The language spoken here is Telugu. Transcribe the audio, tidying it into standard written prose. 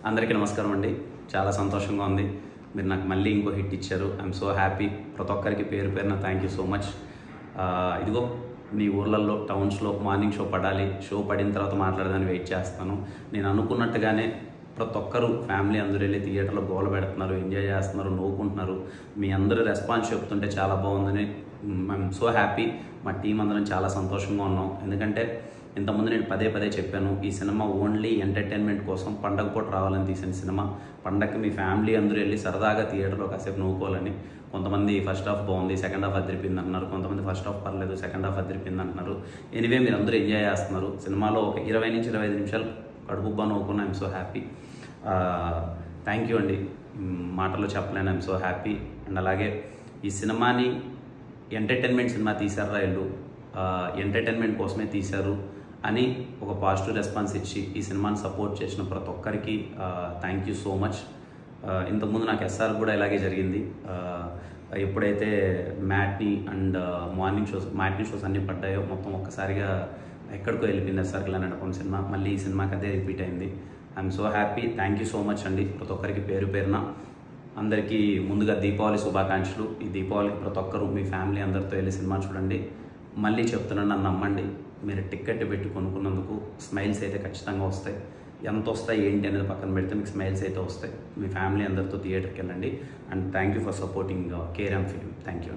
అందరికీ నమస్కారం అండి. చాలా సంతోషంగా ఉంది. మీరు నాకు మళ్ళీ ఇంకో హిట్ ఇచ్చారు. I'm so happy. ప్రతి ఒక్కరికి పేరు పేరున థ్యాంక్ యూ సో మచ్. ఇదిగో మీ ఊర్లలో టౌన్స్లో మార్నింగ్ షో పడాలి, షో పడిన తర్వాత మాట్లాడదాన్ని వెయిట్ చేస్తాను. నేను అనుకున్నట్టుగానే ప్రతి ఒక్కరు ఫ్యామిలీ అందరూ వెళ్ళి థియేటర్లో గోల పెడుతున్నారు, ఎంజాయ్ చేస్తున్నారు, నవ్వుకుంటున్నారు. మీ అందరూ రెస్పాన్స్ చెప్తుంటే చాలా బాగుందని ఐఎమ్ సో హ్యాపీ. మా టీం అందరం చాలా సంతోషంగా ఉన్నాం. ఎందుకంటే ఇంతకుముందు నేను పదే పదే చెప్పాను, ఈ సినిమా ఓన్లీ ఎంటర్టైన్మెంట్ కోసం పండగ పూట రావాలని తీసిన సినిమా. పండగకి మీ ఫ్యామిలీ అందరూ వెళ్ళి సరదాగా థియేటర్లో కాసేపు నవ్వుకోవాలని. కొంతమంది ఫస్ట్ హాఫ్ బాగుంది, సెకండ్ హాఫ్ అదిరిపోయింది అంటున్నారు. కొంతమంది ఫస్ట్ హాఫ్ పర్లేదు, సెకండ్ హాఫ్ అదిరిపోయింది అంటున్నారు. ఎనీవే మీరు అందరూ ఎంజాయ్ చేస్తున్నారు. సినిమాలో ఒక 20 నుంచి 25 నిమిషాలు కడుపుబ్బా నవ్వుకున్నా. I'm so happy. Thank you అండి. మాటల్లో చెప్పలేను. I'm so happy. అండ్ అలాగే ఈ సినిమాని ఎంటర్టైన్మెంట్ సినిమా తీశారా వీళ్ళు, ఎంటర్టైన్మెంట్ కోసమే తీశారు అని ఒక పాజిటివ్ రెస్పాన్స్ ఇచ్చి ఈ సినిమాని సపోర్ట్ చేసిన ప్రతి ఒక్కరికి థ్యాంక్ యూ సో మచ్. ఇంతకుముందు నాకు ఎస్ఆర్ కూడా ఇలాగే జరిగింది. ఎప్పుడైతే మ్యాట్నీ అండ్ మార్నింగ్ షోస్ అన్నీ పడ్డాయో మొత్తం ఒక్కసారిగా ఎక్కడికో వెళ్ళిపోయింది ఎస్ఆర్కి అనుకున్న సినిమా. మళ్ళీ ఈ సినిమాకి అదే రిపీట్ అయింది. I'm so happy. Thank you so much అండి ప్రతి ఒక్కరికి పేరు పేరున. అందరికీ ముందుగా దీపావళి శుభాకాంక్షలు. ఈ దీపావళికి ప్రతి ఒక్కరు మీ ఫ్యామిలీ అందరితో వెళ్ళి సినిమా చూడండి. మళ్ళీ చెప్తున్నాను, నన్ను నమ్మండి. మీరు టికెట్ పెట్టి కొనుక్కున్నందుకు స్మైల్స్ అయితే ఖచ్చితంగా వస్తాయి. ఎంత వస్తాయి ఏంటి అనేది పక్కన పెడితే మీకు స్మైల్స్ అయితే వస్తాయి. మీ ఫ్యామిలీ అందరితో థియేటర్కి వెళ్ళండి. And thank you for supporting KRM film. Thank you.